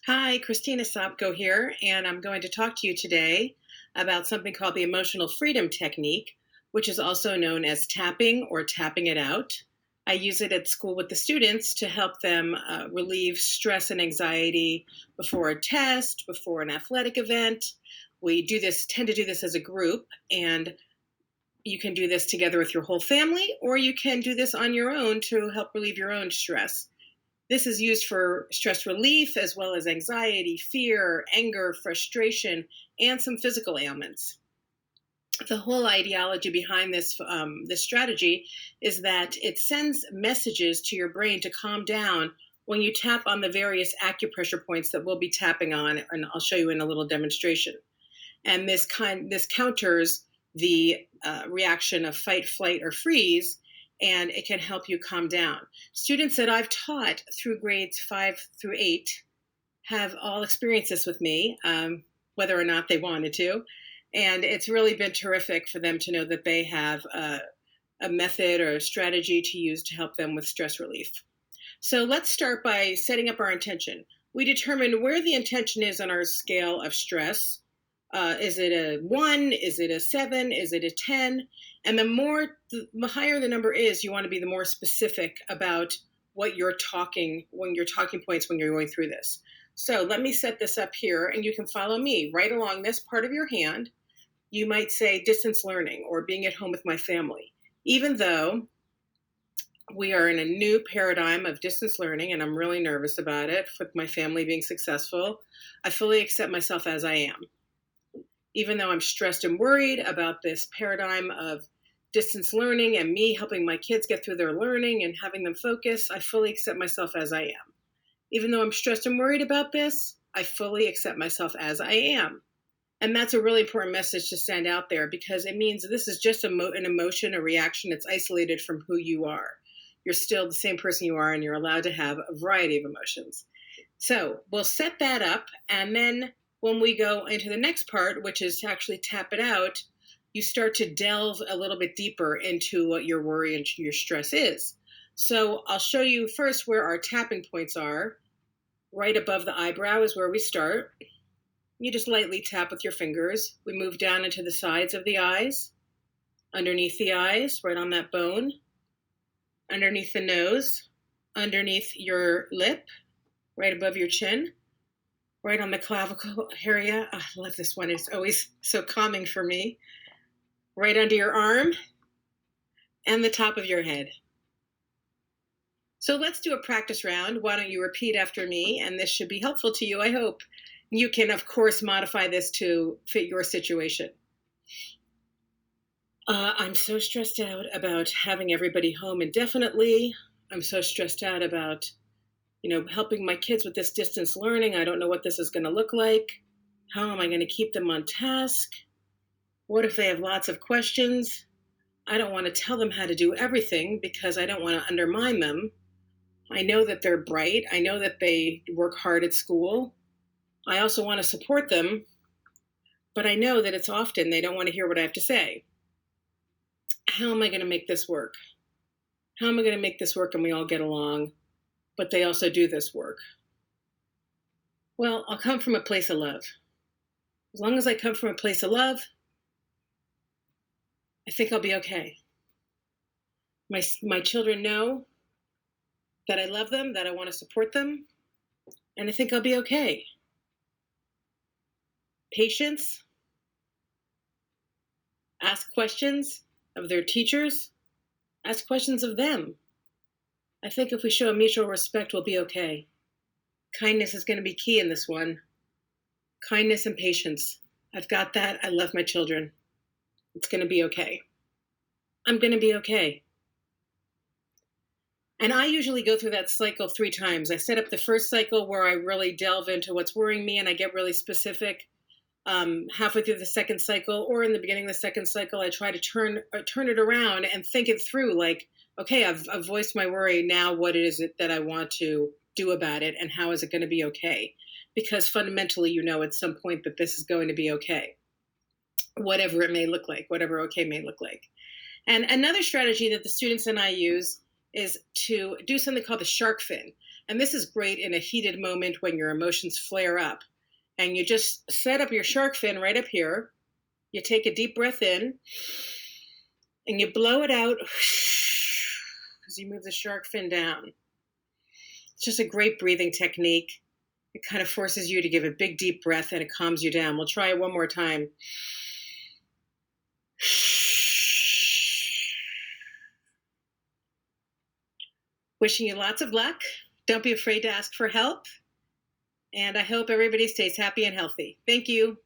Hi, Christina Sopko here, and I'm going to talk to you today about something called the emotional freedom technique, which is also known as tapping or tapping it out. I use it at school with the students to help them relieve stress and anxiety before a test, before an athletic event. We tend to do this as a group, and you can do this together with your whole family, or you can do this on your own to help relieve your own stress. This is used for stress relief as well as anxiety, fear, anger, frustration, and some physical ailments. The whole ideology behind this strategy is that it sends messages to your brain to calm down when you tap on the various acupressure points that we'll be tapping on, and I'll show you in a little demonstration. And this counters the reaction of fight, flight, or freeze, and it can help you calm down. Students that I've taught through grades 5 through 8 have all experienced this with me, whether or not they wanted to. And it's really been terrific for them to know that they have a method or a strategy to use to help them with stress relief. So let's start by setting up our intention. We determine where the intention is on our scale of stress. Is it a 1? Is it a 7? Is it a 10? And the higher the number is, you want to be the more specific about what you're talking points when you're going through this. So let me set this up here, and you can follow me right along this part of your hand. You might say distance learning or being at home with my family. Even though we are in a new paradigm of distance learning, and I'm really nervous about it, with my family being successful, I fully accept myself as I am. Even though I'm stressed and worried about this paradigm of distance learning and me helping my kids get through their learning and having them focus, I fully accept myself as I am. Even though I'm stressed and worried about this, I fully accept myself as I am. And that's a really important message to send out there, because it means this is just an emotion, a reaction that's isolated from who you are. You're still the same person you are, and you're allowed to have a variety of emotions. So we'll set that up, and then when we go into the next part, which is to actually tap it out, you start to delve a little bit deeper into what your worry and your stress is. So I'll show you first where our tapping points are. Right above the eyebrow is where we start. You just lightly tap with your fingers. We move down into the sides of the eyes, underneath the eyes, right on that bone, underneath the nose, underneath your lip, right above your chin, right on the clavicle area. Oh, I love this one. It's always so calming for me. Right under your arm and the top of your head. So let's do a practice round. Why don't you repeat after me? And this should be helpful to you, I hope. You can, of course, modify this to fit your situation. I'm so stressed out about having everybody home indefinitely. I'm so stressed out about helping my kids with this distance learning. I don't know what this is going to look like. How am I going to keep them on task? What if they have lots of questions? I don't want to tell them how to do everything because I don't want to undermine them. I know that they're bright. I know that they work hard at school. I also want to support them, but I know that it's often they don't want to hear what I have to say. How am I going to make this work? How am I going to make this work and we all get along, but they also do this work? Well, I'll come from a place of love. As long as I come from a place of love, I think I'll be okay. My children know that I love them, that I want to support them, and I think I'll be okay. Patience. Ask questions of their teachers. Ask questions of them. I think if we show mutual respect, we'll be okay. Kindness is going to be key in this one. Kindness and patience. I've got that. I love my children. It's going to be okay. I'm going to be okay. And I usually go through that cycle 3 times. I set up the first cycle where I really delve into what's worrying me and I get really specific. Halfway through the second cycle or in the beginning of the second cycle, I try to turn it around and think it through. Like, okay, I've voiced my worry. Now what is it that I want to do about it? And how is it going to be okay? Because fundamentally, at some point that this is going to be okay. Whatever it may look like, whatever okay may look like. And another strategy that the students and I use is to do something called the shark fin. And this is great in a heated moment when your emotions flare up. And you just set up your shark fin right up here. You take a deep breath in and you blow it out as you move the shark fin down. It's just a great breathing technique. It kind of forces you to give a big deep breath and it calms you down. We'll try it one more time. Wishing you lots of luck. Don't be afraid to ask for help. And I hope everybody stays happy and healthy. Thank you.